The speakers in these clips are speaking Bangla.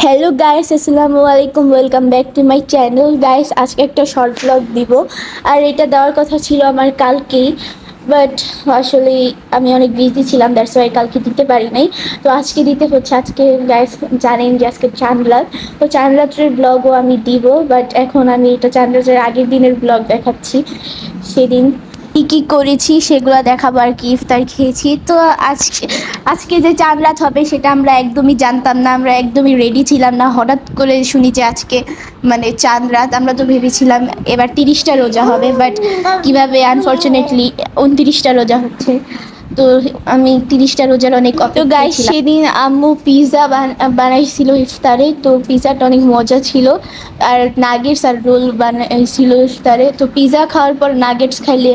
হ্যালো গাইস, আসসালামু আলাইকুম। Welcome back to my channel. Guys, আজকে একটা শর্ট ব্লগ দিব। আর এটা দেওয়ার কথা ছিল আমার কালকেই, বাট আসলে আমি অনেক বিজি ছিলাম, দ্যাটস ওয়াই কালকে দিতে পারি নাই। তো আজকে দিতে হচ্ছে। আজকে গাইস জানেন যে আজকে চাঁদ রাত, তো চাঁদ রাত্রের ব্লগও আমি দিব, বাট এখন আমি এটা চাঁদ রাতের আগের দিনের ব্লগ দেখাচ্ছি। সেদিন কী কী করেছি সেগুলো দেখাবো আর কি। ইফতার খেয়েছি। তো আজকে আজকে যে চাঁদ রাত হবে সেটা আমরা একদমই জানতাম না, আমরা একদমই রেডি ছিলাম না। হঠাৎ করে শুনি যে আজকে মানে চাঁদ রাত। আমরা তো ভেবেছিলাম এবার 30টা রোজা হবে, বাট কীভাবে আনফর্চুনেটলি 29টা রোজা হচ্ছে। তো আমি 30টা রোজার অনেক তো গাইস, সেদিন আম্মু পিৎজা বানাইছিল ইফতারে। তো পিৎজাটা অনেক মজা ছিল। আর নাগেটস আর রোল বানাইছিল ইফতারে। তো পিৎজা খাওয়ার পর নাগেটস খাইলে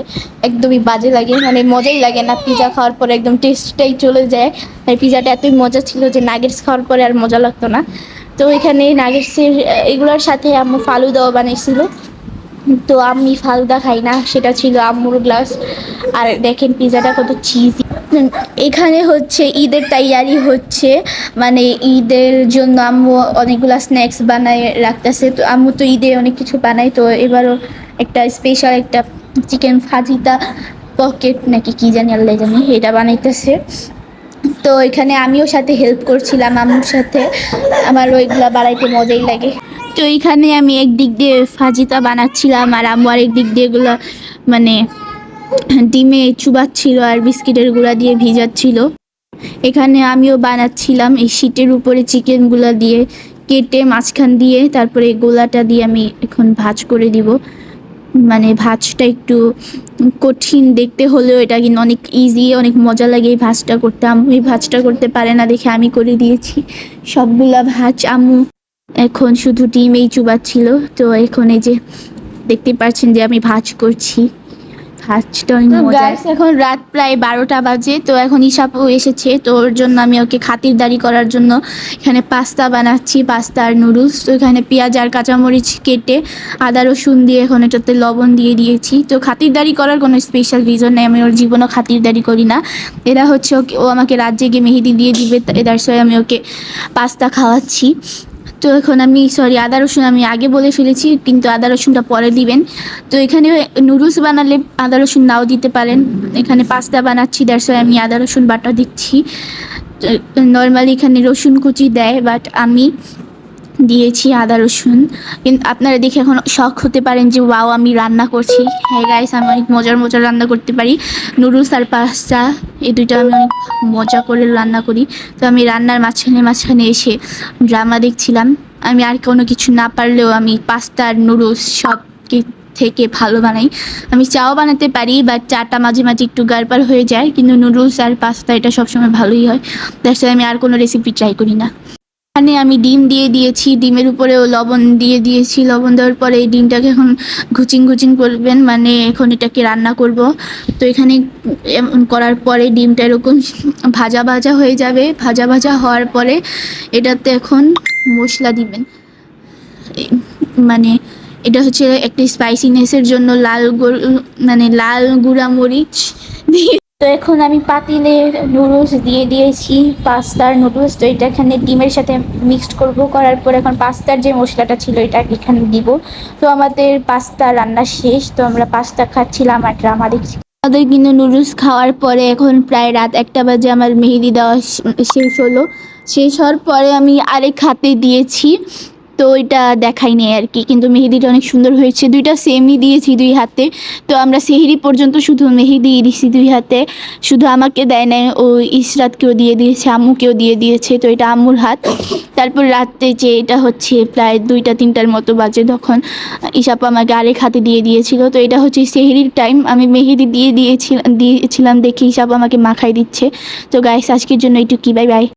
একদমই বাজে লাগে, মানে মজাই লাগে না। পিৎজা খাওয়ার পরে একদম টেস্টটাই চলে যায়। আর পিৎজাটা এতই মজা ছিল যে নাগেটস খাওয়ার পরে আর মজা লাগতো না। তো এখানে নাগেটসের এগুলোর সাথে আম্মু ফালুদাও বানাইছিল। তো আমি ফালুদা খাই না, সেটা ছিল আম্মুর গ্লাস। আর দেখেন পিৎজাটা কত চিজি। এখানে হচ্ছে ঈদের তৈয়ারি হচ্ছে, মানে ঈদের জন্য আম্মু অনেকগুলো স্ন্যাক্স বানায় রাখতেছে। তো আম্মু তো ঈদে অনেক কিছু বানায়, তো এবারও একটা স্পেশাল একটা চিকেন ফাজিতা পকেট নাকি কি জানি, আল্লাহ জানি, এটা বানাইতেছে। তো এখানে আমিও সাথে হেল্প করছিলাম আম্মুর সাথে। আমার ওইগুলো বানাইতে মজাই লাগে। তো এইখানে আমি একদিক দিয়ে ফাজিতা বানাচ্ছিলাম, আর আম্মু আরেক দিক দিয়ে এগুলো মানে ডিমে চুবাচ্ছিল আর বিস্কিটের গুঁড়া দিয়ে ভিজাচ্ছিল। এখানে আমিও বানাচ্ছিলাম এই শীটের উপরে চিকেনগুলো দিয়ে কেটে মাঝখান দিয়ে, তারপরে এই গোলাটা দিয়ে আমি এখন ভাজ করে দিব। মানে ভাজটা একটু কঠিন দেখতে হলেও এটা কিন্তু অনেক ইজি, অনেক মজা লাগে এই ভাজটা করতে। আম্মু এই ভাজটা করতে পারে না দেখে আমি করে দিয়েছি সবগুলা ভাজ। আম্মু এখন শুধু ডিমেই চুবাচ্ছিল। তো এখন এই যে দেখতে পাচ্ছেন যে আমি ভাজ করছি। ভাজটা অনেক মজা। এখন রাত প্রায় 12টা বাজে। তো এখন ইশাপু এসেছে, তো ওর জন্য আমি ওকে খাতিরদারি করার জন্য এখানে পাস্তা বানাচ্ছি, পাস্তা আর নুডলস। তো এখানে পেঁয়াজ আর কাঁচামরিচ কেটে আদা রসুন দিয়ে এখন এটাতে লবণ দিয়ে দিয়েছি। তো খাতিরদারি করার কোনো স্পেশাল রিজন নেই, আমি ওর জীবনও খাতিরদারি করি না। এরা হচ্ছে ও আমাকে রাত জেগে মেহেদি দিয়ে দিবে, দ্যাটস ওয়াই আমি ওকে পাস্তা খাওয়াচ্ছি। তো এখন আমি আদা রসুন আমি আগে বলে ফেলেছি, কিন্তু আদা রসুনটা পরে দিবেন। তো এখানে নুডলস বানালে আদা রসুন নাও দিতে পারেন। এখানে পাস্তা বানাচ্ছি, দ্যাটস ওয়াই আমি আদা রসুন বাটা দিচ্ছি। নর্মালি এখানে রসুন কুচি দেয়, বাট আমি দিয়েছি আদা রসুন। কিন্তু আপনারা দেখে এখন শখ হতে পারেন যে ওয়াও আমি রান্না করছি। হ্যাঁ গাইস, আমি অনেক মজার মজার রান্না করতে পারি। নুডলস আর পাস্তা এই দুইটা আমি অনেক মজা করে রান্না করি। তো আমি রান্নার মাঝখানে মাঝখানে এসে ড্রামা দেখছিলাম। আমি আর কোনো কিছু না পারলেও আমি পাস্তা আর নুডলস সব থেকে ভালো বানাই। আমি চাও বানাতে পারি, বাট চাটা মাঝে মাঝে একটু গাড়পার হয়ে যায়, কিন্তু নুডলস আর পাস্তা এটা সবসময় ভালোই হয়। দ্যাটস ওয়াই আমি আর কোনো রেসিপি ট্রাই করি না। এখানে আমি ডিম দিয়ে দিয়েছি, ডিমের উপরেও লবণ দিয়ে দিয়েছি। লবণ দেওয়ার পরে এই ডিমটাকে এখন ঘুচিং ঘুচিং করবেন, মানে এখন এটাকে রান্না করব। তো এখানে করার পরে ডিমটা এরকম ভাজা ভাজা হয়ে যাবে। ভাজা ভাজা হওয়ার পরে এটাতে এখন মশলা দিবেন। মানে এটা হচ্ছে একটা স্পাইসিনেসের জন্য লাল গুঁড়া মরিচ দিয়ে। তো এখন আমি পাতিলে নুডলস দিয়ে দিয়েছি, পাস্তার নুডলস। তো এটা এখানে ডিমের সাথে মিক্সড করব। করার পর এখন পাস্তার যে মশলাটা ছিল এটা এখানে দিব। তো আমাদের পাস্তা রান্না শেষ। তো আমরা পাস্তা খাচ্ছিলাম আর ড্রামা দেখছি। আমাদের কিন্তু নুডলস খাওয়ার পরে এখন প্রায় রাত 1টা বাজে। আমার মেহেদি দেওয়া শেষ হলো। শেষ হওয়ার পরে আমি আরেক হাতে দিয়েছি, তো ওইটা দেখাই নেই আর কি, কিন্তু মেহেদিটা অনেক সুন্দর হয়েছে। দুইটা সেমই দিয়েছি 2 হাতে। তো আমরা সেহরি পর্যন্ত শুধু মেহেদি দিয়েছি 2 হাতে, শুধু আমাকে দেয় নাই, ও ইসরাতকেও দিয়ে দিয়েছে, আম্মুকেও দিয়ে দিয়েছে। তো এটা আম্মুর হাত। তারপর রাত্রে যে এটা হচ্ছে প্রায় 2টা-3টার মতো বাজে, তখন ইসাপা আমাকে আরেক হাতে দিয়ে দিয়েছিল। তো এটা হচ্ছে সেহরির টাইম। আমি মেহেদি দিয়েছিলাম দেখে ইসাপা আমাকে মাখাই দিচ্ছে। তো গাইস, আজকের জন্য একটু কি, বাই বাই।